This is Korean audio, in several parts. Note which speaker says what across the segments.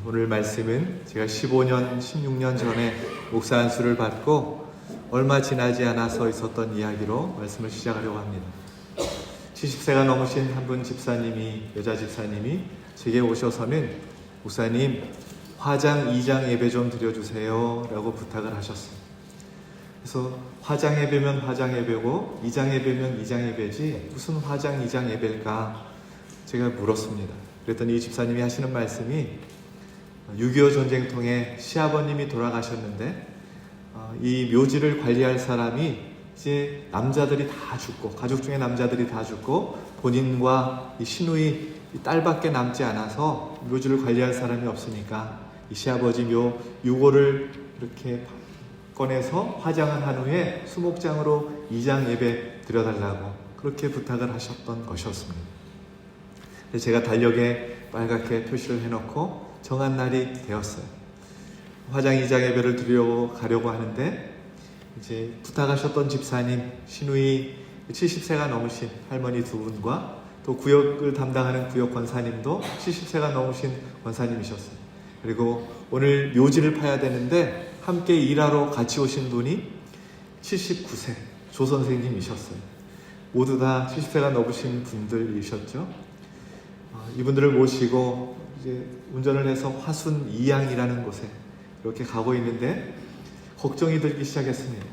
Speaker 1: 오늘 말씀은 제가 15년, 16년 전에 목사 안수를 받고 얼마 지나지 않아서 있었던 이야기로 말씀을 시작하려고 합니다. 70세가 넘으신 한 분 집사님이, 여자 집사님이 제게 오셔서는 목사님, 화장 2장 예배 좀 드려주세요 라고 부탁을 하셨어요. 그래서 화장 예배면 화장 예배고 2장 예배면 2장 예배지 무슨 화장 2장 예배일까 제가 물었습니다. 그랬더니 이 집사님이 하시는 말씀이 6.25 전쟁통에 시아버님이 돌아가셨는데 이 묘지를 관리할 사람이 이제 남자들이 다 죽고, 가족 중에 남자들이 다 죽고 본인과 이 시누이 이 딸밖에 남지 않아서 묘지를 관리할 사람이 없으니까 이 시아버지 묘 6호를 이렇게 꺼내서 화장을 한 후에 수목장으로 2장 예배 드려달라고 그렇게 부탁을 하셨던 것이었습니다. 그래서 제가 달력에 빨갛게 표시를 해놓고 정한 날이 되었어요. 화장 2장 예배를 드리려고 가려고 하는데 이제 부탁하셨던 집사님, 시누이 70세가 넘으신 할머니 두 분과 또 구역을 담당하는 구역 권사님도 70세가 넘으신 권사님이셨어요. 그리고 오늘 묘지를 파야 되는데 함께 일하러 같이 오신 분이 79세 조 선생님이셨어요. 모두 다 70세가 넘으신 분들이셨죠. 이분들을 모시고 이제 운전을 해서 화순 이양이라는 곳에 이렇게 가고 있는데 걱정이 들기 시작했습니다.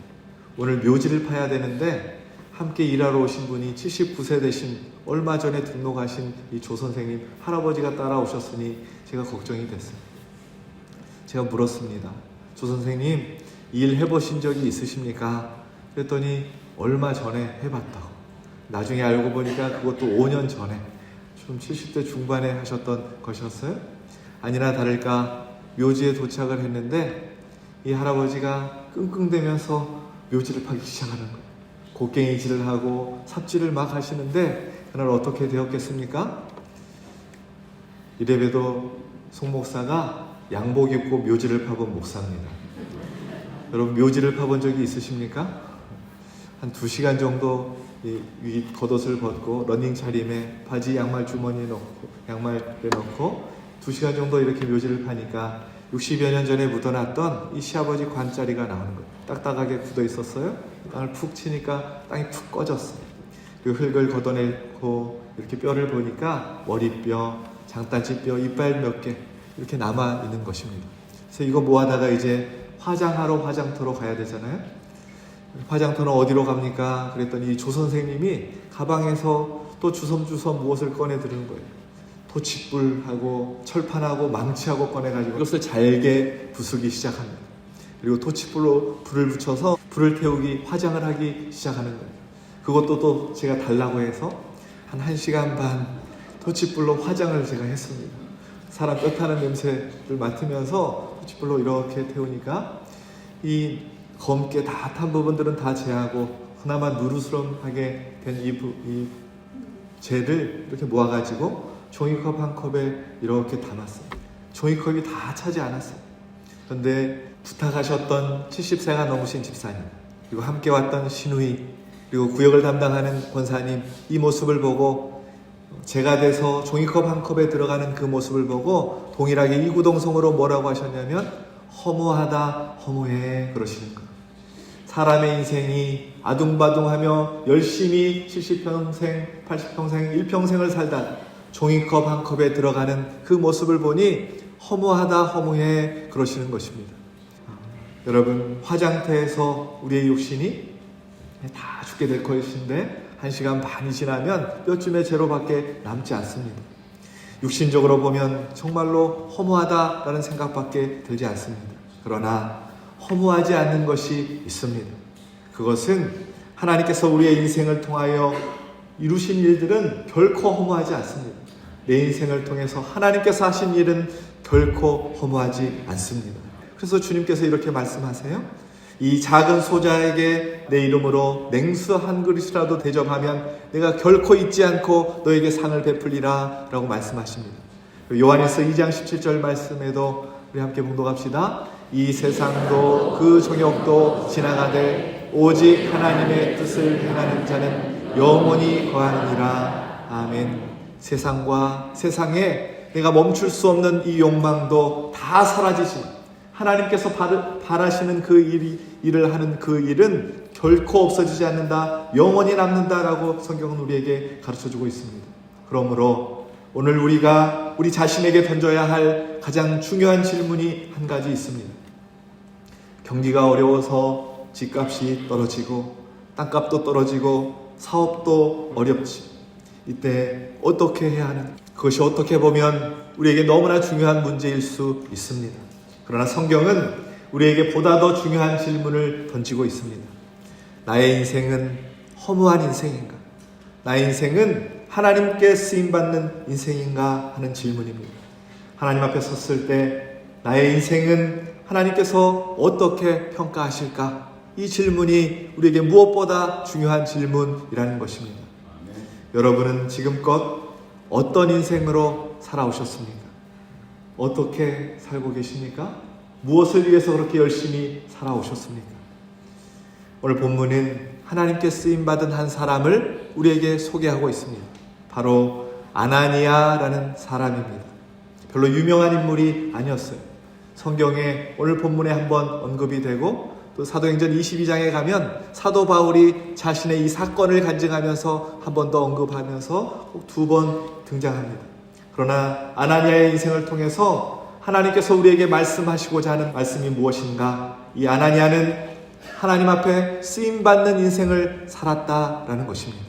Speaker 1: 오늘 묘지를 파야 되는데 함께 일하러 오신 분이 79세 되신 얼마 전에 등록하신 이 조 선생님 할아버지가 따라오셨으니 제가 걱정이 됐어요. 제가 물었습니다. 조 선생님, 일 해보신 적이 있으십니까? 그랬더니 얼마 전에 해봤다고. 나중에 알고 보니까 그것도 5년 전에 좀 70대 중반에 하셨던 것이었어요. 아니나 다를까 묘지에 도착을 했는데 이 할아버지가 끙끙대면서 묘지를 파기 시작하는 거예요. 곡괭이질을 하고 삽질을 막 하시는데 그날 어떻게 되었겠습니까? 이래봬도 송 목사가 양복 입고 묘지를 파본 목사입니다. 여러분 묘지를 파본 적이 있으십니까? 한 2시간 정도 이 겉옷을 벗고 러닝 차림에 바지 양말 주머니에 넣고 양말에 넣고 2시간 정도 이렇게 묘지를 파니까 60여 년 전에 묻어놨던 이 시아버지 관자리가 나오는 거예요. 딱딱하게 굳어 있었어요. 땅을 푹 치니까 땅이 푹 꺼졌어요. 그리고 흙을 걷어내고 이렇게 뼈를 보니까 머리뼈, 장단지뼈, 이빨 몇 개 이렇게 남아 있는 것입니다. 그래서 이거 모아다가 이제 화장하러 화장터로 가야 되잖아요. 화장터는 어디로 갑니까? 그랬더니 조 선생님이 가방에서 또 주섬주섬 무엇을 꺼내 들은 거예요. 토칫불하고 철판하고 망치하고 꺼내가지고 이것을 잘게 부수기 시작합니다. 그리고 토칫불로 불을 붙여서 불을 태우기, 화장을 하기 시작하는 거예요. 그것도 또 제가 달라고 해서 한 1시간 반 토칫불로 화장을 제가 했습니다. 사람 뼈 타는 냄새를 맡으면서 토칫불로 이렇게 태우니까 이 검게 다 탄 부분들은 다 제하고 그나마 누르스름하게 된 이 젤을 이렇게 모아가지고 종이컵 한 컵에 이렇게 담았어요. 종이컵이 다 차지 않았어요. 그런데 부탁하셨던 70세가 넘으신 집사님, 그리고 함께 왔던 시누이, 그리고 구역을 담당하는 권사님, 이 모습을 보고 제가 돼서 종이컵 한 컵에 들어가는 그 모습을 보고 동일하게 이구동성으로 뭐라고 하셨냐면 허무하다, 허무해 그러시는 거예요. 사람의 인생이 아둥바둥하며 열심히 70평생, 80평생, 일평생을 살다 종이컵 한 컵에 들어가는 그 모습을 보니 허무하다, 허무해 그러시는 것입니다. 여러분, 화장터에서 우리의 육신이 다 죽게 될 것인데 1시간 반이 지나면 뼈쯤에 재로밖에 남지 않습니다. 육신적으로 보면 정말로 허무하다라는 생각밖에 들지 않습니다. 그러나 허무하지 않는 것이 있습니다. 그것은 하나님께서 우리의 인생을 통하여 이루신 일들은 결코 허무하지 않습니다. 내 인생을 통해서 하나님께서 하신 일은 결코 허무하지 않습니다. 그래서 주님께서 이렇게 말씀하세요. 이 작은 소자에게 내 이름으로 냉수 한 그릇이라도 대접하면 내가 결코 잊지 않고 너에게 상을 베풀리라 라고 말씀하십니다. 요한일서 2장 17절 말씀에도 우리 함께 봉독합시다. 이 세상도 그 종역도 지나가되 오직 하나님의 뜻을 행하는 자는 영원히 거하느니라. 아멘. 세상과 세상에 내가 멈출 수 없는 이 욕망도 다 사라지지만 하나님께서 바라시는 그 일을 하는 그 일은 결코 없어지지 않는다, 영원히 남는다라고 성경은 우리에게 가르쳐주고 있습니다. 그러므로 오늘 우리가 우리 자신에게 던져야 할 가장 중요한 질문이 한 가지 있습니다. 경기가 어려워서 집값이 떨어지고 땅값도 떨어지고 사업도 어렵지. 이때 어떻게 해야 하는가? 그것이 어떻게 보면 우리에게 너무나 중요한 문제일 수 있습니다. 그러나 성경은 우리에게 보다 더 중요한 질문을 던지고 있습니다. 나의 인생은 허무한 인생인가? 나의 인생은 하나님께 쓰임받는 인생인가 하는 질문입니다. 하나님 앞에 섰을 때 나의 인생은 하나님께서 어떻게 평가하실까? 이 질문이 우리에게 무엇보다 중요한 질문이라는 것입니다. 여러분은 지금껏 어떤 인생으로 살아오셨습니까? 어떻게 살고 계십니까? 무엇을 위해서 그렇게 열심히 살아오셨습니까? 오늘 본문은 하나님께 쓰임받은 한 사람을 우리에게 소개하고 있습니다. 바로 아나니아라는 사람입니다. 별로 유명한 인물이 아니었어요. 성경에 오늘 본문에 한번 언급이 되고 또 사도행전 22장에 가면 사도 바울이 자신의 이 사건을 간증하면서 한 번 더 언급하면서 꼭 2번 등장합니다. 그러나 아나니아의 인생을 통해서 하나님께서 우리에게 말씀하시고자 하는 말씀이 무엇인가? 이 아나니아는 하나님 앞에 쓰임받는 인생을 살았다라는 것입니다.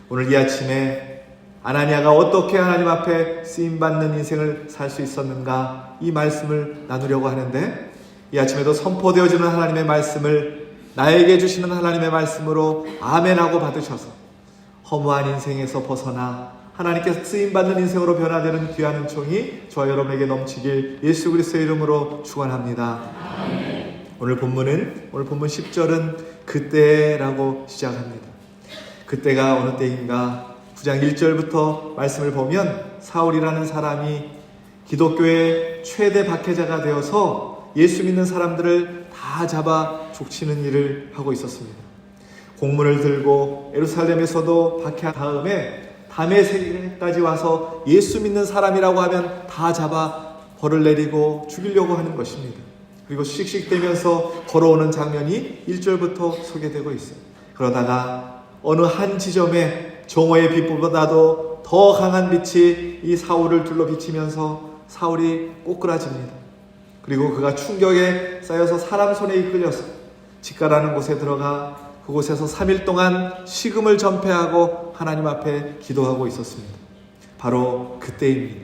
Speaker 1: 오늘 이 아침에 아나니아가 어떻게 하나님 앞에 쓰임받는 인생을 살 수 있었는가? 이 말씀을 나누려고 하는데 이 아침에도 선포되어지는 하나님의 말씀을 나에게 주시는 하나님의 말씀으로 아멘하고 받으셔서 허무한 인생에서 벗어나 하나님께 쓰임받는 인생으로 변화되는 귀한 은총이 저와 여러분에게 넘치길 예수 그리스도의 이름으로 축원합니다. 오늘 본문 10절은 그때라고 시작합니다. 그때가 어느 때인가? 9장 1절부터 말씀을 보면 사울이라는 사람이 기독교의 최대 박해자가 되어서 예수 믿는 사람들을 다 잡아 족치는 일을 하고 있었습니다. 공문을 들고 예루살렘에서도 박해한 다음에 다메섹까지 와서 예수 믿는 사람이라고 하면 다 잡아 벌을 내리고 죽이려고 하는 것입니다. 그리고 씩씩대면서 걸어오는 장면이 1절부터 소개되고 있어요. 그러다가 어느 한 지점에 정오의 빛보다도 더 강한 빛이 이 사울을 둘러 비치면서 사울이 꼬꾸라집니다. 그리고 그가 충격에 쌓여서 사람 손에 이끌려서 직가라는 곳에 들어가 그곳에서 3일 동안 식음을 전폐하고 하나님 앞에 기도하고 있었습니다. 바로 그때입니다.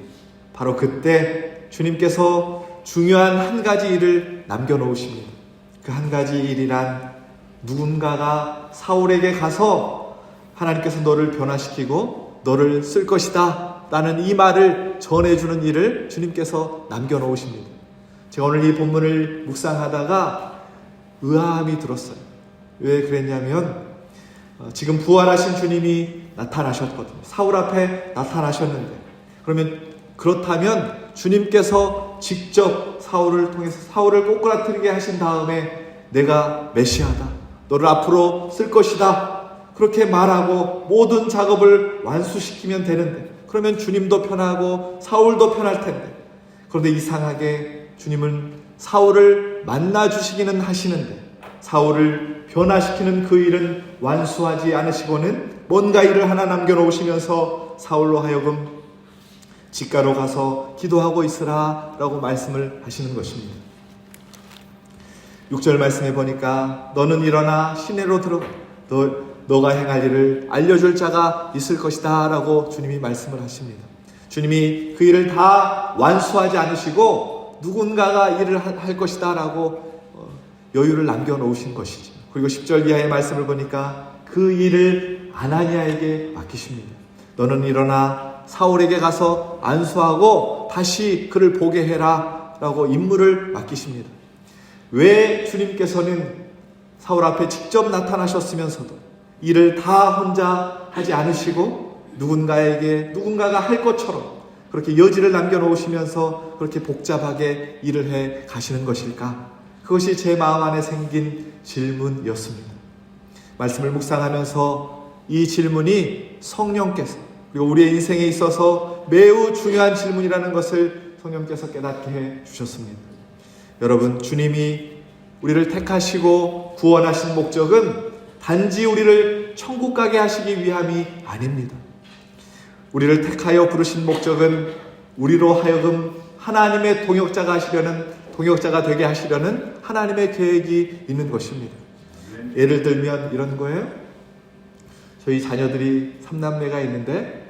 Speaker 1: 바로 그때 주님께서 중요한 한 가지 일을 남겨놓으십니다. 그 한 가지 일이란 누군가가 사울에게 가서 하나님께서 너를 변화시키고 너를 쓸 것이다 라는 이 말을 전해주는 일을 주님께서 남겨놓으십니다. 제가 오늘 이 본문을 묵상하다가 의아함이 들었어요. 왜 그랬냐면 지금 부활하신 주님이 나타나셨거든요. 사울 앞에 나타나셨는데 그렇다면 주님께서 직접 사울을 통해서 사울을 꼬꾸라뜨리게 하신 다음에 내가 메시아다, 너를 앞으로 쓸 것이다 그렇게 말하고 모든 작업을 완수시키면 되는데 그러면 주님도 편하고 사울도 편할 텐데 그런데 이상하게 주님은 사울을 만나주시기는 하시는데 사울을 변화시키는 그 일은 완수하지 않으시고는 뭔가 일을 하나 남겨놓으시면서 사울로 하여금 직가로 가서 기도하고 있으라 라고 말씀을 하시는 것입니다. 6절 말씀해 보니까 너는 일어나 시내로 들어가 너가 행할 일을 알려줄 자가 있을 것이다 라고 주님이 말씀을 하십니다. 주님이 그 일을 다 완수하지 않으시고 누군가가 일을 할 것이다 라고 여유를 남겨놓으신 것이죠. 그리고 10절 이하의 말씀을 보니까 그 일을 아나니아에게 맡기십니다. 너는 일어나 사울에게 가서 안수하고 다시 그를 보게 해라 라고 임무를 맡기십니다. 왜 주님께서는 사울 앞에 직접 나타나셨으면서도 일을 다 혼자 하지 않으시고 누군가가 할 것처럼 그렇게 여지를 남겨놓으시면서 그렇게 복잡하게 일을 해 가시는 것일까? 그것이 제 마음 안에 생긴 질문이었습니다. 말씀을 묵상하면서 이 질문이 성령께서 그리고 우리의 인생에 있어서 매우 중요한 질문이라는 것을 성령께서 깨닫게 해 주셨습니다. 여러분, 주님이 우리를 택하시고 구원하신 목적은 단지 우리를 천국 가게 하시기 위함이 아닙니다. 우리를 택하여 부르신 목적은 우리로 하여금 하나님의 동역자가 되게 하시려는 하나님의 계획이 있는 것입니다. 예를 들면 이런 거예요. 저희 자녀들이 3남매가 있는데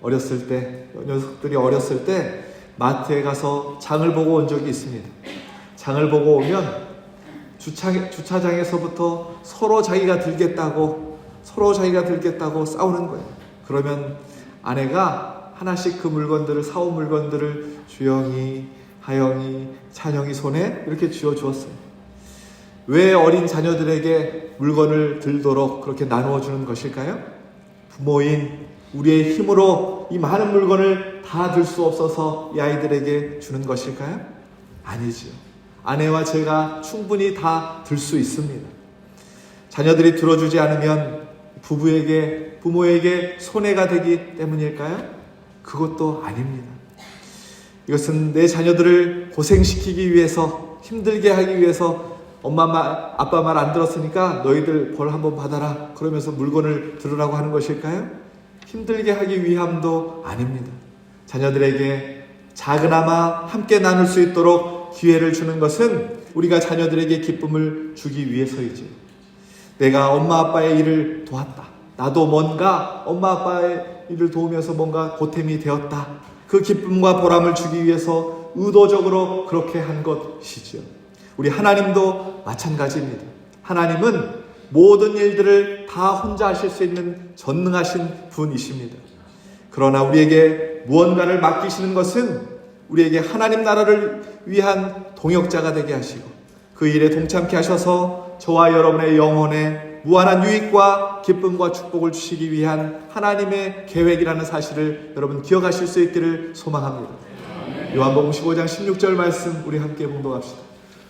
Speaker 1: 녀석들이 어렸을 때 마트에 가서 장을 보고 온 적이 있습니다. 장을 보고 오면 주차장에서부터 서로 자기가 들겠다고 싸우는 거예요. 그러면 아내가 하나씩 그 물건들을, 사온 물건들을 주영이, 하영이, 찬영이 손에 이렇게 쥐어주었어요. 왜 어린 자녀들에게 물건을 들도록 그렇게 나누어 주는 것일까요? 부모인 우리의 힘으로 이 많은 물건을 다 들 수 없어서 이 아이들에게 주는 것일까요? 아니지요. 아내와 제가 충분히 다 들 수 있습니다. 자녀들이 들어주지 않으면 부모에게 손해가 되기 때문일까요? 그것도 아닙니다. 이것은 내 자녀들을 고생시키기 위해서, 힘들게 하기 위해서 아빠 말 안 들었으니까 너희들 벌 한번 받아라 그러면서 물건을 들으라고 하는 것일까요? 힘들게 하기 위함도 아닙니다. 자녀들에게 작으나마 함께 나눌 수 있도록 기회를 주는 것은 우리가 자녀들에게 기쁨을 주기 위해서이지. 내가 엄마 아빠의 일을 도왔다. 나도 뭔가 엄마 아빠의 일을 도우면서 뭔가 보탬이 되었다. 그 기쁨과 보람을 주기 위해서 의도적으로 그렇게 한 것이지요. 우리 하나님도 마찬가지입니다. 하나님은 모든 일들을 다 혼자 하실 수 있는 전능하신 분이십니다. 그러나 우리에게 무언가를 맡기시는 것은 우리에게 하나님 나라를 위한 동역자가 되게 하시고 그 일에 동참케 하셔서 저와 여러분의 영혼에 무한한 유익과 기쁨과 축복을 주시기 위한 하나님의 계획이라는 사실을 여러분 기억하실 수 있기를 소망합니다. 요한복음 15장 16절 말씀 우리 함께 봉독합시다.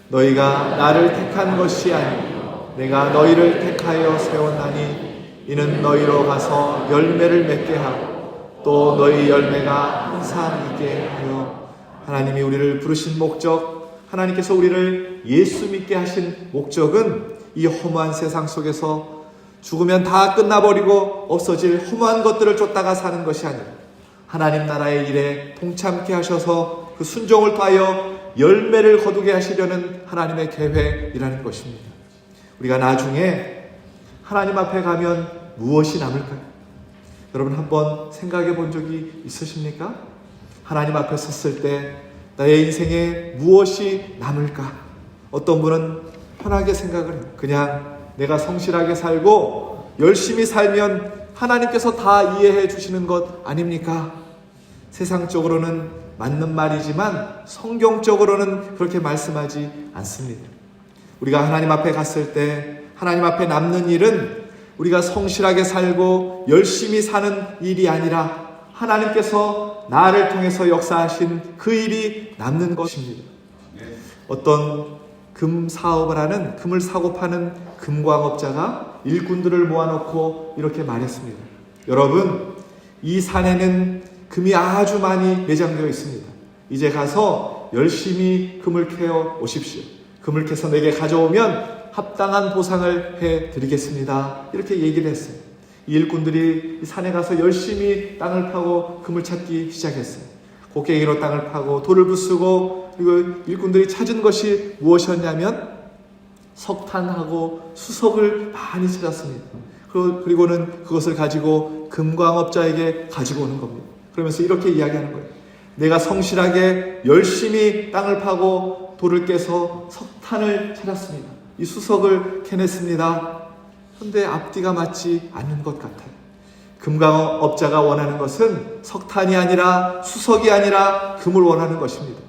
Speaker 1: 너희가 나를 택한 것이 아니요 내가 너희를 택하여 세웠나니 이는 너희로 가서 열매를 맺게 하고 또 너희 열매가 항상 있게 하여. 하나님이 우리를 부르신 목적, 하나님께서 우리를 예수 믿게 하신 목적은 이 허무한 세상 속에서 죽으면 다 끝나버리고 없어질 허무한 것들을 쫓다가 사는 것이 아니라 하나님 나라의 일에 동참케 하셔서 그 순종을 통하여 열매를 거두게 하시려는 하나님의 계획이라는 것입니다. 우리가 나중에 하나님 앞에 가면 무엇이 남을까요? 여러분 한번 생각해 본 적이 있으십니까? 하나님 앞에 섰을 때 나의 인생에 무엇이 남을까? 어떤 분은 편하게 생각을 해요. 그냥 내가 성실하게 살고 열심히 살면 하나님께서 다 이해해 주시는 것 아닙니까? 세상적으로는 맞는 말이지만 성경적으로는 그렇게 말씀하지 않습니다. 우리가 하나님 앞에 갔을 때 하나님 앞에 남는 일은 우리가 성실하게 살고 열심히 사는 일이 아니라 하나님께서 나를 통해서 역사하신 그 일이 남는 것입니다. 어떤 금 사업을 하는, 금을 사고 파는 금광업자가 일꾼들을 모아놓고 이렇게 말했습니다. 여러분, 이 산에는 금이 아주 많이 매장되어 있습니다. 이제 가서 열심히 금을 캐어 오십시오. 금을 캐서 내게 가져오면 합당한 보상을 해드리겠습니다. 이렇게 얘기를 했어요. 이 일꾼들이 산에 가서 열심히 땅을 파고 금을 찾기 시작했어요. 곡괭이로 땅을 파고 돌을 부수고, 그리고 일꾼들이 찾은 것이 무엇이었냐면 석탄하고 수석을 많이 찾았습니다. 그리고는 그것을 가지고 금광업자에게 가지고 오는 겁니다. 그러면서 이렇게 이야기하는 거예요. 내가 성실하게 열심히 땅을 파고 돌을 깨서 석탄을 찾았습니다. 이 수석을 캐냈습니다. 그런데 앞뒤가 맞지 않는 것 같아요. 금광업자가 원하는 것은 석탄이 아니라 수석이 아니라 금을 원하는 것입니다.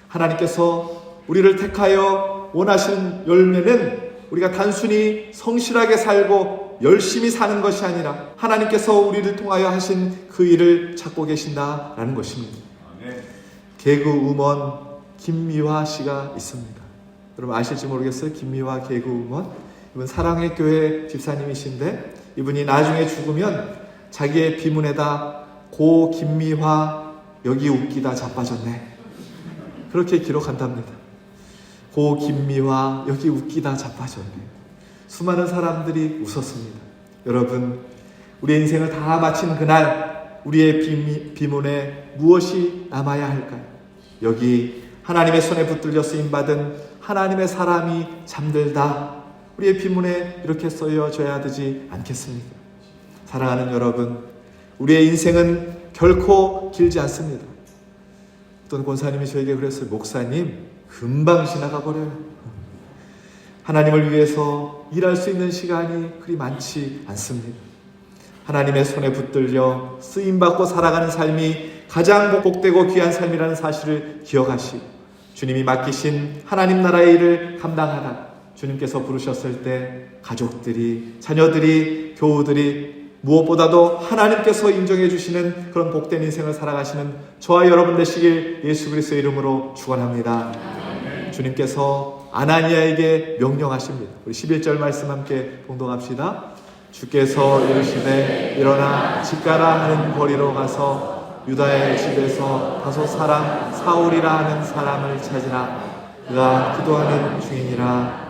Speaker 1: 하나님께서 우리를 택하여 원하시는 열매는 우리가 단순히 성실하게 살고 열심히 사는 것이 아니라 하나님께서 우리를 통하여 하신 그 일을 찾고 계신다라는 것입니다. 개그 우먼 김미화 씨가 있습니다. 여러분 아실지 모르겠어요. 김미화 개그 우먼. 이분 사랑의 교회 집사님이신데 이분이 나중에 죽으면 자기의 비문에다 고 김미화 여기 웃기다 자빠졌네. 그렇게 기록한답니다. 고 김미화 여기 웃기다 자빠졌네. 수많은 사람들이 웃었습니다. 여러분, 우리의 인생을 다 마친 그날 우리의 비문에 무엇이 남아야 할까요? 여기 하나님의 손에 붙들려 쓰임받은 하나님의 사람이 잠들다. 우리의 비문에 이렇게 써여져야 되지 않겠습니까? 사랑하는 여러분, 우리의 인생은 결코 길지 않습니다. 어떤 권사님이 저에게 그랬어요. 목사님, 금방 지나가 버려요. 하나님을 위해서 일할 수 있는 시간이 그리 많지 않습니다. 하나님의 손에 붙들려 쓰임받고 살아가는 삶이 가장 복되고 귀한 삶이라는 사실을 기억하시고 주님이 맡기신 하나님 나라의 일을 감당하다 주님께서 부르셨을 때 가족들이, 자녀들이, 교우들이 무엇보다도 하나님께서 인정해 주시는 그런 복된 인생을 살아가시는 저와 여러분 되시길 예수 그리스도의 이름으로 축원합니다. 주님께서 아나니아에게 명령하십니다. 우리 11절 말씀 함께 봉독합시다. 주께서 이르시되 일어나 집 가라 하는 거리로 가서 유다의 집에서 다섯 사람 사울이라 하는 사람을 찾으라. 그가 기도하는 중이니라.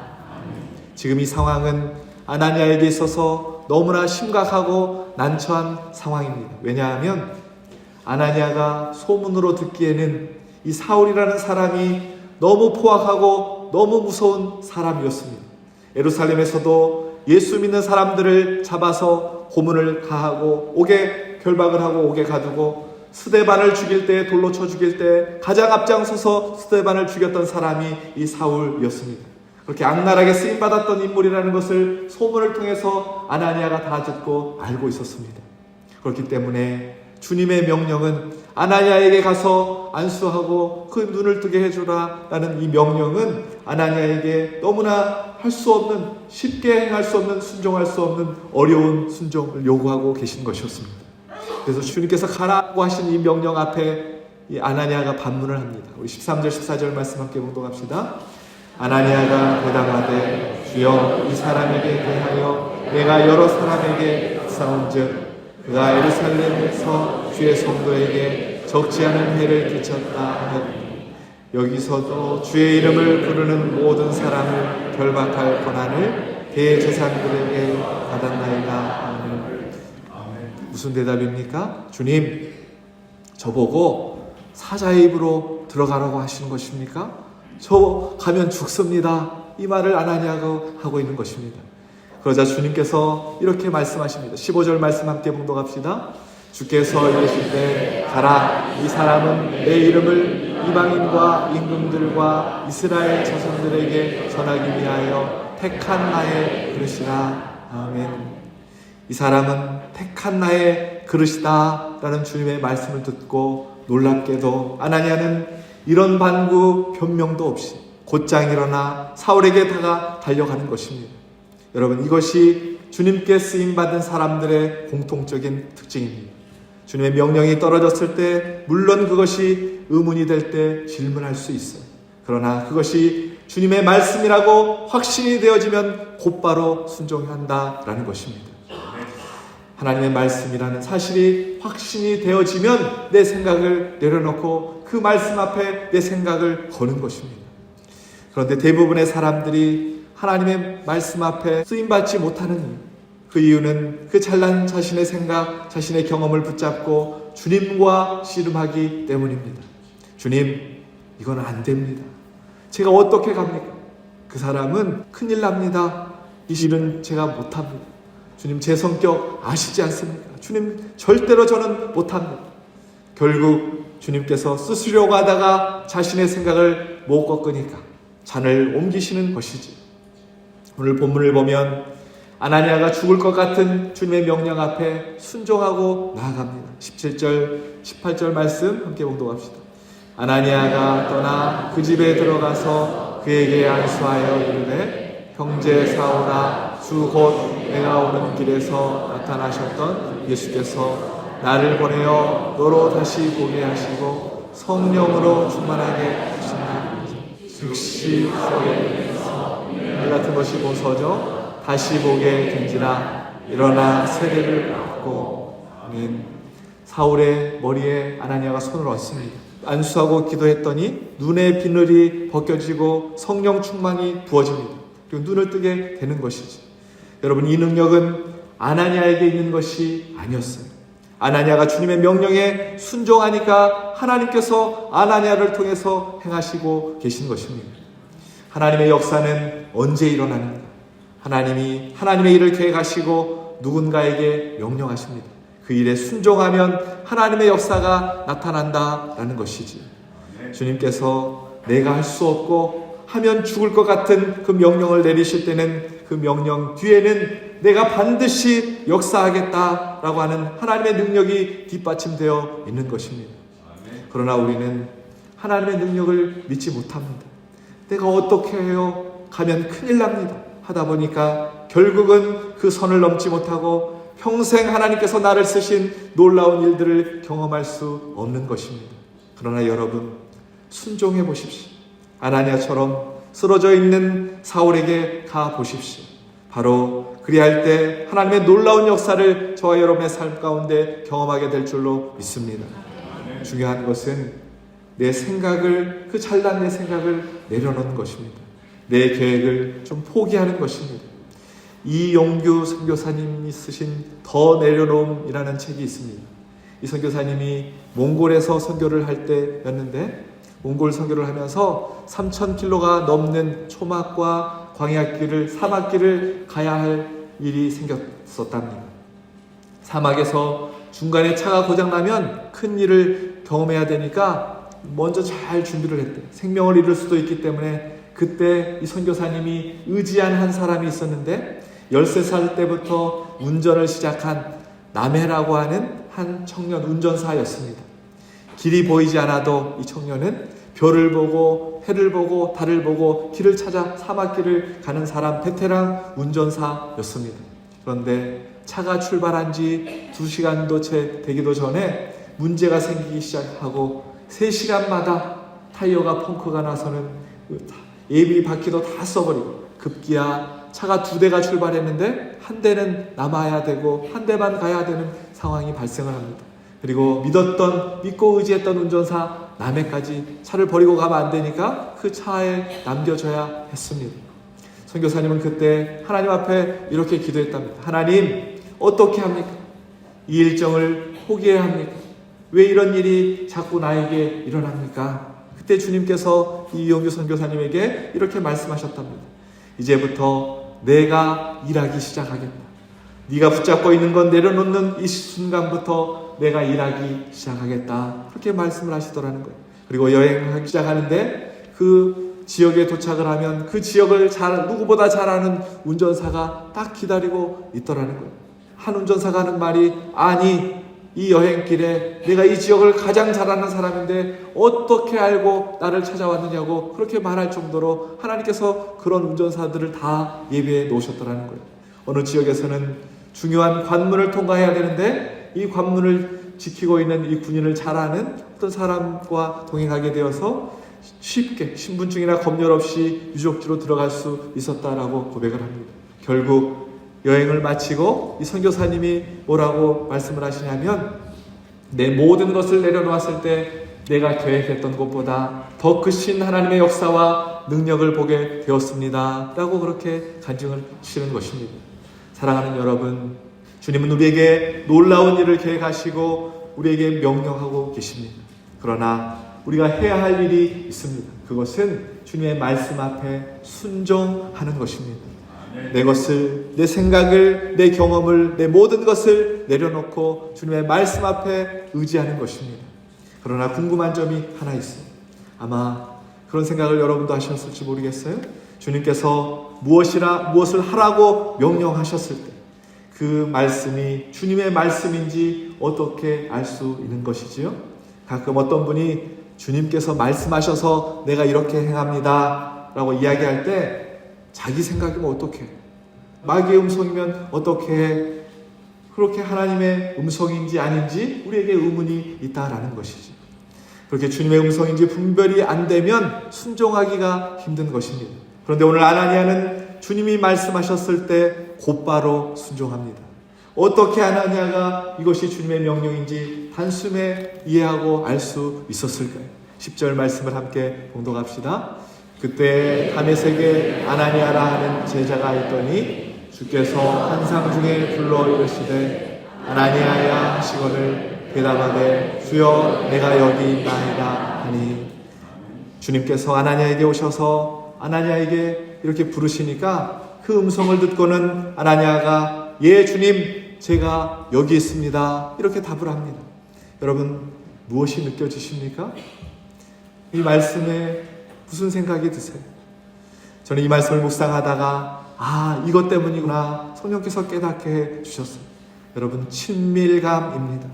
Speaker 1: 지금 이 상황은 아나니아에게 있어서 너무나 심각하고 난처한 상황입니다. 왜냐하면 아나니아가 소문으로 듣기에는 이 사울이라는 사람이 너무 포악하고 너무 무서운 사람이었습니다. 예루살렘에서도 예수 믿는 사람들을 잡아서 고문을 가하고 옥에 결박을 하고 옥에 가두고 스데반을 죽일 때, 돌로 쳐 죽일 때 가장 앞장서서 스데반을 죽였던 사람이 이 사울이었습니다. 그렇게 악랄하게 쓰임받았던 인물이라는 것을 소문을 통해서 아나니아가 다 듣고 알고 있었습니다. 그렇기 때문에 주님의 명령은 아나니아에게 가서 안수하고 그 눈을 뜨게 해주라 라는 이 명령은 아나니아에게 너무나 할 수 없는, 쉽게 행할 수 없는, 순종할 수 없는 어려운 순종을 요구하고 계신 것이었습니다. 그래서 주님께서 가라고 하신 이 명령 앞에 이 아나니아가 반문을 합니다. 우리 13절 14절 말씀 함께 봉독합시다. 아나니아가 대답하되 주여 이 사람에게 대하여 내가 여러 사람에게 싸운즉 그가 예루살렘에서 주의 성도에게 적지 않은 해를 끼쳤다 하였니 여기서도 주의 이름을 부르는 모든 사람을 결박할 권한을 대제사장들에게 받았나이다. 무슨 대답입니까? 주님, 저보고 사자의 입으로 들어가라고 하시는 것입니까? 저 가면 죽습니다. 이 말을 아나니아가 하고 있는 것입니다. 그러자 주님께서 이렇게 말씀하십니다. 15절 말씀 함께 봉독합시다. 주께서 이르시되 가라. 이 사람은 내 이름을 이방인과 임금들과 이스라엘 자손들에게 전하기 위하여 택한 나의 그릇이라. 아멘. 이 사람은 택한 나의 그릇이다 라는 주님의 말씀을 듣고 놀랍게도 아나니아는 이런 반구 변명도 없이 곧장 일어나 사울에게 달려가는 것입니다. 여러분, 이것이 주님께 쓰임받은 사람들의 공통적인 특징입니다. 주님의 명령이 떨어졌을 때 물론 그것이 의문이 될 때 질문할 수 있어요. 그러나 그것이 주님의 말씀이라고 확신이 되어지면 곧바로 순종한다라는 것입니다. 하나님의 말씀이라는 사실이 확신이 되어지면 내 생각을 내려놓고 그 말씀 앞에 내 생각을 거는 것입니다. 그런데 대부분의 사람들이 하나님의 말씀 앞에 쓰임받지 못하는 이유, 그 이유는 그 잘난 자신의 생각, 자신의 경험을 붙잡고 주님과 씨름하기 때문입니다. 주님, 이건 안 됩니다. 제가 어떻게 갑니까? 그 사람은 큰일 납니다. 이 일은 제가 못합니다. 주님, 제 성격 아시지 않습니까? 주님, 절대로 저는 못합니다. 결국 주님께서 쓰시려고 하다가 자신의 생각을 못 꺾으니까 잔을 옮기시는 것이지. 오늘 본문을 보면 아나니아가 죽을 것 같은 주님의 명령 앞에 순종하고 나아갑니다. 17절, 18절 말씀 함께 봉독합시다. 아나니아가 떠나 그 집에 들어가서 그에게 안수하여 이르되 형제 사울아, 주 곧 내가 오는 길에서 나타나셨던 예수께서 나를 보내어 너로 다시 보게 하시고 성령으로 충만하게 하신다. 즉시 서에서 이 같은 것이 보서져 다시 보게 된지라. 일어나 세례를 받고. 아멘. 사울의 머리에 아나니아가 손을 얹습니다. 안수하고 기도했더니 눈의 비늘이 벗겨지고 성령 충만이 부어집니다. 그리고 눈을 뜨게 되는 것이지. 여러분, 이 능력은 아나니아에게 있는 것이 아니었어요. 아나니아가 주님의 명령에 순종하니까 하나님께서 아나니아를 통해서 행하시고 계신 것입니다. 하나님의 역사는 언제 일어나는가? 하나님이 하나님의 일을 계획하시고 누군가에게 명령하십니다. 그 일에 순종하면 하나님의 역사가 나타난다라는 것이지. 주님께서 내가 할 수 없고 하면 죽을 것 같은 그 명령을 내리실 때는 그 명령 뒤에는 내가 반드시 역사하겠다라고 하는 하나님의 능력이 뒷받침되어 있는 것입니다. 그러나 우리는 하나님의 능력을 믿지 못합니다. 내가 어떻게 해요? 가면 큰일 납니다. 하다 보니까 결국은 그 선을 넘지 못하고 평생 하나님께서 나를 쓰신 놀라운 일들을 경험할 수 없는 것입니다. 그러나 여러분, 순종해 보십시오. 아나니아처럼 쓰러져 있는 사울에게 가 보십시오. 바로 그리할 때 하나님의 놀라운 역사를 저와 여러분의 삶 가운데 경험하게 될 줄로 믿습니다. 중요한 것은 내 생각을, 그 잘난 내 생각을 내려놓는 것입니다. 내 계획을 좀 포기하는 것입니다. 이용규 선교사님이 쓰신 더 내려놓음이라는 책이 있습니다. 이 선교사님이 몽골에서 선교를 할 때였는데, 몽골 선교를 하면서 3,000km가 넘는 초막과 광야길을, 사막길을 가야 할 일이 생겼었답니다. 사막에서 중간에 차가 고장나면 큰 일을 경험해야 되니까 먼저 잘 준비를 했대. 생명을 잃을 수도 있기 때문에. 그때 이 선교사님이 의지한 한 사람이 있었는데 13살 때부터 운전을 시작한 남해라고 하는 한 청년 운전사였습니다. 길이 보이지 않아도 이 청년은 별을 보고 해를 보고 달을 보고 길을 찾아 사막길을 가는 사람, 베테랑 운전사였습니다. 그런데 차가 출발한 지 2시간도 채 되기도 전에 문제가 생기기 시작하고 3시간마다 타이어가 펑크가 나서는 예비 바퀴도 다 써버리고 급기야 차가 2대가 출발했는데 한 대는 남아야 되고 한 대만 가야 되는 상황이 발생을 합니다. 그리고 믿고 의지했던 운전사 남해까지 차를 버리고 가면 안 되니까 그 차에 남겨져야 했습니다. 선교사님은 그때 하나님 앞에 이렇게 기도했답니다. 하나님, 어떻게 합니까? 이 일정을 포기해야 합니까? 왜 이런 일이 자꾸 나에게 일어납니까? 그때 주님께서 이용규 선교사님에게 이렇게 말씀하셨답니다. 이제부터 내가 일하기 시작하겠다. 네가 붙잡고 있는 건 내려놓는 이 순간부터 내가 일하기 시작하겠다. 그렇게 말씀을 하시더라는 거예요. 그리고 여행하기 시작하는데 그 지역에 도착을 하면 그 지역을 누구보다 잘 아는 운전사가 딱 기다리고 있더라는 거예요. 한 운전사가 하는 말이, 아니, 이 여행길에 내가 이 지역을 가장 잘 아는 사람인데 어떻게 알고 나를 찾아왔느냐고 그렇게 말할 정도로 하나님께서 그런 운전사들을 다 예비해 놓으셨더라는 거예요. 어느 지역에서는 중요한 관문을 통과해야 되는데 이 관문을 지키고 있는 이 군인을 잘 아는 어떤 사람과 동행하게 되어서 쉽게 신분증이나 검열 없이 유적지로 들어갈 수 있었다라고 고백을 합니다. 결국 여행을 마치고 이 선교사님이 뭐라고 말씀을 하시냐면, 내 모든 것을 내려놓았을 때 내가 계획했던 것보다 더 크신 하나님의 역사와 능력을 보게 되었습니다 라고 그렇게 간증을 하시는 것입니다. 사랑하는 여러분, 주님은 우리에게 놀라운 일을 계획하시고 우리에게 명령하고 계십니다. 그러나 우리가 해야 할 일이 있습니다. 그것은 주님의 말씀 앞에 순종하는 것입니다. 내 것을, 내 생각을, 내 경험을, 내 모든 것을 내려놓고 주님의 말씀 앞에 의지하는 것입니다. 그러나 궁금한 점이 하나 있어요. 아마 그런 생각을 여러분도 하셨을지 모르겠어요. 주님께서 무엇을 하라고 명령하셨을 때 그 말씀이 주님의 말씀인지 어떻게 알 수 있는 것이지요? 가끔 어떤 분이 주님께서 말씀하셔서 내가 이렇게 행합니다 라고 이야기할 때 자기 생각이면 어떻게 해? 마귀의 음성이면 어떻게 해? 그렇게 하나님의 음성인지 아닌지 우리에게 의문이 있다라는 것이지. 그렇게 주님의 음성인지 분별이 안 되면 순종하기가 힘든 것입니다. 그런데 오늘 아나니아는 주님이 말씀하셨을 때 곧바로 순종합니다. 어떻게 아나니아가 이것이 주님의 명령인지 단숨에 이해하고 알 수 있었을까요? 10절 말씀을 함께 봉독합시다. 그때 다메섹에 아나니아라 하는 제자가 있더니 주께서 환상 중에 불러 이르시되 아나니아야 하시거늘 대답하되 주여 내가 여기 있나이다 하니, 주님께서 아나니아에게 오셔서 아나니아에게 이렇게 부르시니까 그 음성을 듣고는 아나니아가 예 주님 제가 여기 있습니다 이렇게 답을 합니다. 여러분 무엇이 느껴지십니까? 이 말씀에 무슨 생각이 드세요? 저는 이 말씀을 묵상하다가 이것 때문이구나 성령께서 깨닫게 해주셨어요. 여러분 친밀감입니다.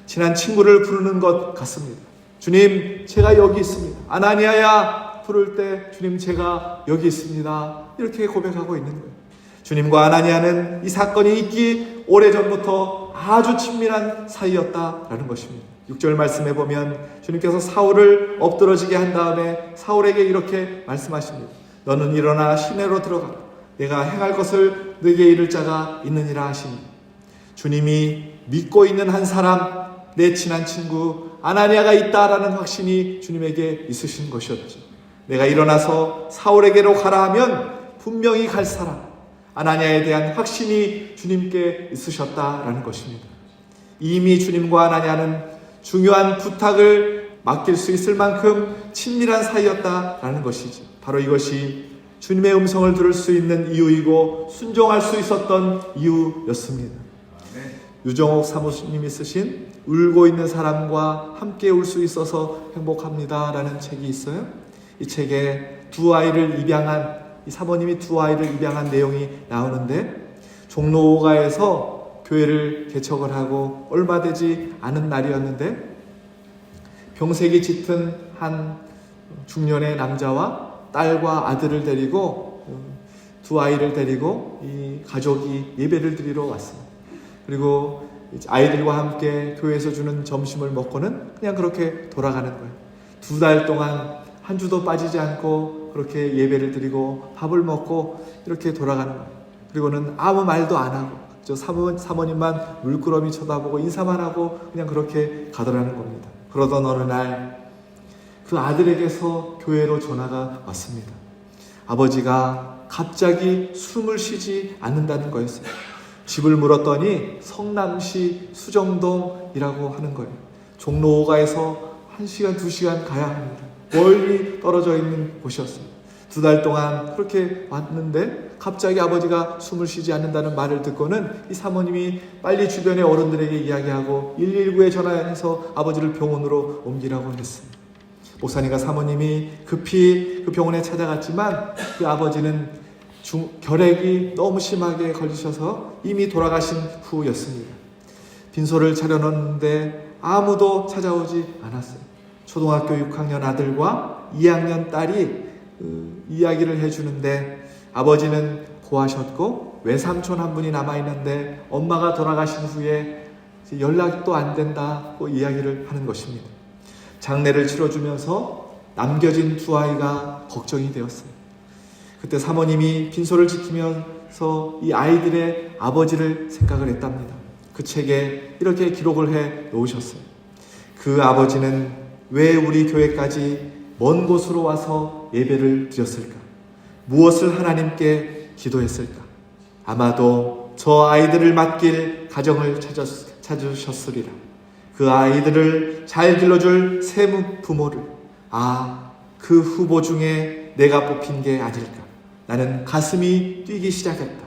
Speaker 1: 친한 친구를 부르는 것 같습니다. 주님 제가 여기 있습니다. 아나니아야 부를 때 주님 제가 여기 있습니다 이렇게 고백하고 있는 거예요. 주님과 아나니아는 이 사건이 있기 오래전부터 아주 친밀한 사이였다라는 것입니다. 6절 말씀해 보면 주님께서 사울을 엎드러지게 한 다음에 사울에게 이렇게 말씀하십니다. 너는 일어나 시내로 들어가 내가 행할 것을 네게 이를 자가 있느니라 하시니, 주님이 믿고 있는 한 사람, 내 친한 친구 아나니아가 있다라는 확신이 주님에게 있으신 것이었죠. 내가 일어나서 사울에게로 가라 하면 분명히 갈 사람, 아나니아에 대한 확신이 주님께 있으셨다라는 것입니다. 이미 주님과 아나니아는 중요한 부탁을 맡길 수 있을 만큼 친밀한 사이였다라는 것이죠. 바로 이것이 주님의 음성을 들을 수 있는 이유이고 순종할 수 있었던 이유였습니다. 유정옥 사모님이 쓰신 울고 있는 사람과 함께 울 수 있어서 행복합니다 라는 책이 있어요. 이 책에 두 아이를 입양한, 이 사모님이 두 아이를 입양한 내용이 나오는데, 종로가에서 교회를 개척을 하고 얼마 되지 않은 날이었는데 병색이 짙은 한 중년의 남자와 딸과 아들을 데리고, 두 아이를 데리고 이 가족이 예배를 드리러 왔습니다. 그리고 아이들과 함께 교회에서 주는 점심을 먹고는 그냥 그렇게 돌아가는 거예요. 2달 동안 한 주도 빠지지 않고 그렇게 예배를 드리고 밥을 먹고 이렇게 돌아가는 거예요. 그리고는 아무 말도 안 하고 저 사모님만 물끄러미 쳐다보고 인사만 하고 그냥 그렇게 가더라는 겁니다. 그러던 어느 날 그 아들에게서 교회로 전화가 왔습니다. 아버지가 갑자기 숨을 쉬지 않는다는 거였어요. 집을 물었더니 성남시 수정동이라고 하는 거예요. 종로 5가에서 1시간, 2시간 가야 합니다. 멀리 떨어져 있는 곳이었어요. 2달 동안 그렇게 왔는데 갑자기 아버지가 숨을 쉬지 않는다는 말을 듣고는 이 사모님이 빨리 주변의 어른들에게 이야기하고 119에 전화해서 아버지를 병원으로 옮기라고 했습니다. 목사님과 사모님이 급히 그 병원에 찾아갔지만 그 아버지는 결핵이 너무 심하게 걸리셔서 이미 돌아가신 후였습니다. 빈소를 차려놓는데 아무도 찾아오지 않았어요. 초등학교 6학년 아들과 2학년 딸이 이야기를 해주는데 아버지는 고하셨고 외삼촌 한 분이 남아있는데 엄마가 돌아가신 후에 연락도 안 된다고 이야기를 하는 것입니다. 장례를 치러주면서 남겨진 두 아이가 걱정이 되었어요. 그때 사모님이 빈소를 지키면서 이 아이들의 아버지를 생각을 했답니다. 그 책에 이렇게 기록을 해 놓으셨어요. 그 아버지는 왜 우리 교회까지 먼 곳으로 와서 예배를 드렸을까? 무엇을 하나님께 기도했을까? 아마도 저 아이들을 맡길 가정을 찾으셨으리라. 그 아이들을 잘 길러줄 새 부모를, 그 후보 중에 내가 뽑힌 게 아닐까? 나는 가슴이 뛰기 시작했다.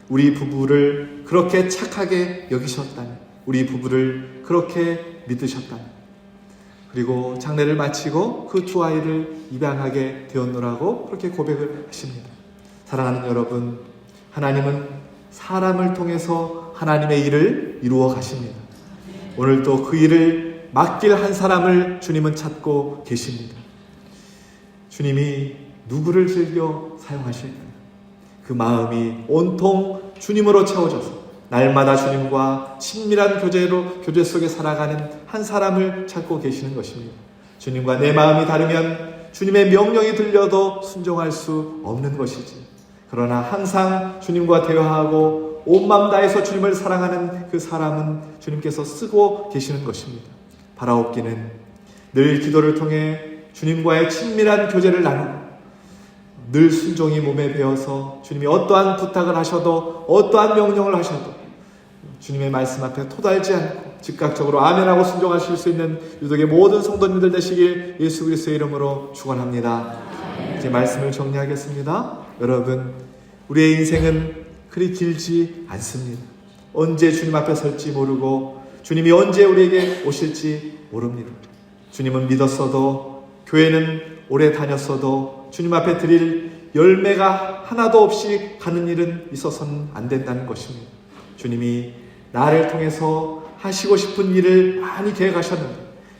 Speaker 1: 우리 부부를 그렇게 착하게 여기셨다니, 우리 부부를 그렇게 믿으셨다니. 그리고 장례를 마치고 그 두 아이를 입양하게 되었노라고 그렇게 고백을 하십니다. 사랑하는 여러분, 하나님은 사람을 통해서 하나님의 일을 이루어 가십니다. 오늘 또 그 일을 맡길 한 사람을 주님은 찾고 계십니다. 주님이 누구를 즐겨 사용하실까요? 그 마음이 온통 주님으로 채워져서 날마다 주님과 친밀한 교제 속에 살아가는 한 사람을 찾고 계시는 것입니다. 주님과 내 마음이 다르면 주님의 명령이 들려도 순종할 수 없는 것이지. 그러나 항상 주님과 대화하고 온 마음 다해서 주님을 사랑하는 그 사람은 주님께서 쓰고 계시는 것입니다. 바라옵기는 늘 기도를 통해 주님과의 친밀한 교제를 나누고 늘 순종이 몸에 배어서 주님이 어떠한 부탁을 하셔도 어떠한 명령을 하셔도 주님의 말씀 앞에 토달지 않고 즉각적으로 아멘하고 순종하실 수 있는 유독의 모든 성도님들 되시길 예수 그리스도의 이름으로 축원합니다. 이제 말씀을 정리하겠습니다. 여러분, 우리의 인생은 그리 길지 않습니다. 언제 주님 앞에 설지 모르고 주님이 언제 우리에게 오실지 모릅니다. 주님은 믿었어도, 교회는 오래 다녔어도 주님 앞에 드릴 열매가 하나도 없이 가는 일은 있어서는 안 된다는 것입니다. 주님이 나를 통해서 하시고 싶은 일을 많이 계획하셨는데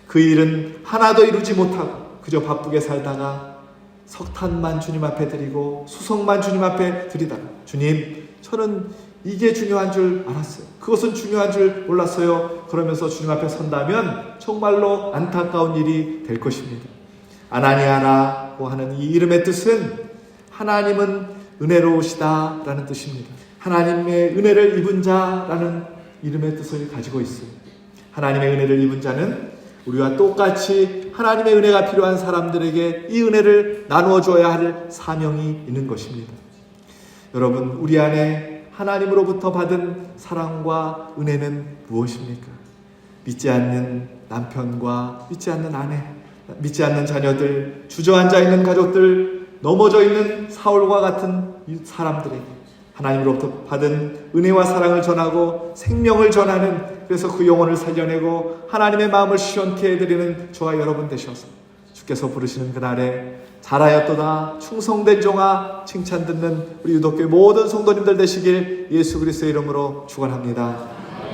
Speaker 1: 그 일은 하나도 이루지 못하고 그저 바쁘게 살다가 석탄만 주님 앞에 드리고 수성만 주님 앞에 드리다가 주님, 저는 이게 중요한 줄 알았어요. 그것은 중요한 줄 몰랐어요. 그러면서 주님 앞에 선다면 정말로 안타까운 일이 될 것입니다. 아나니아라고 하는 이 이름의 뜻은 하나님은 은혜로우시다 라는 뜻입니다. 하나님의 은혜를 입은 자라는 이름의 뜻을 가지고 있습니다. 하나님의 은혜를 입은 자는 우리와 똑같이 하나님의 은혜가 필요한 사람들에게 이 은혜를 나누어 줘야 할 사명이 있는 것입니다. 여러분, 우리 안에 하나님으로부터 받은 사랑과 은혜는 무엇입니까? 믿지 않는 남편과 믿지 않는 아내, 믿지 않는 자녀들, 주저앉아 있는 가족들, 넘어져 있는 사울과 같은 사람들에게 하나님으로부터 받은 은혜와 사랑을 전하고 생명을 전하는, 그래서 그 영혼을 살려내고 하나님의 마음을 시원케 해드리는 저와 여러분 되셔서 주께서 부르시는 그날에 잘하였도다 충성된 종아 칭찬 듣는 우리 유독교회 모든 성도님들 되시길 예수 그리스도의 이름으로 축원합니다.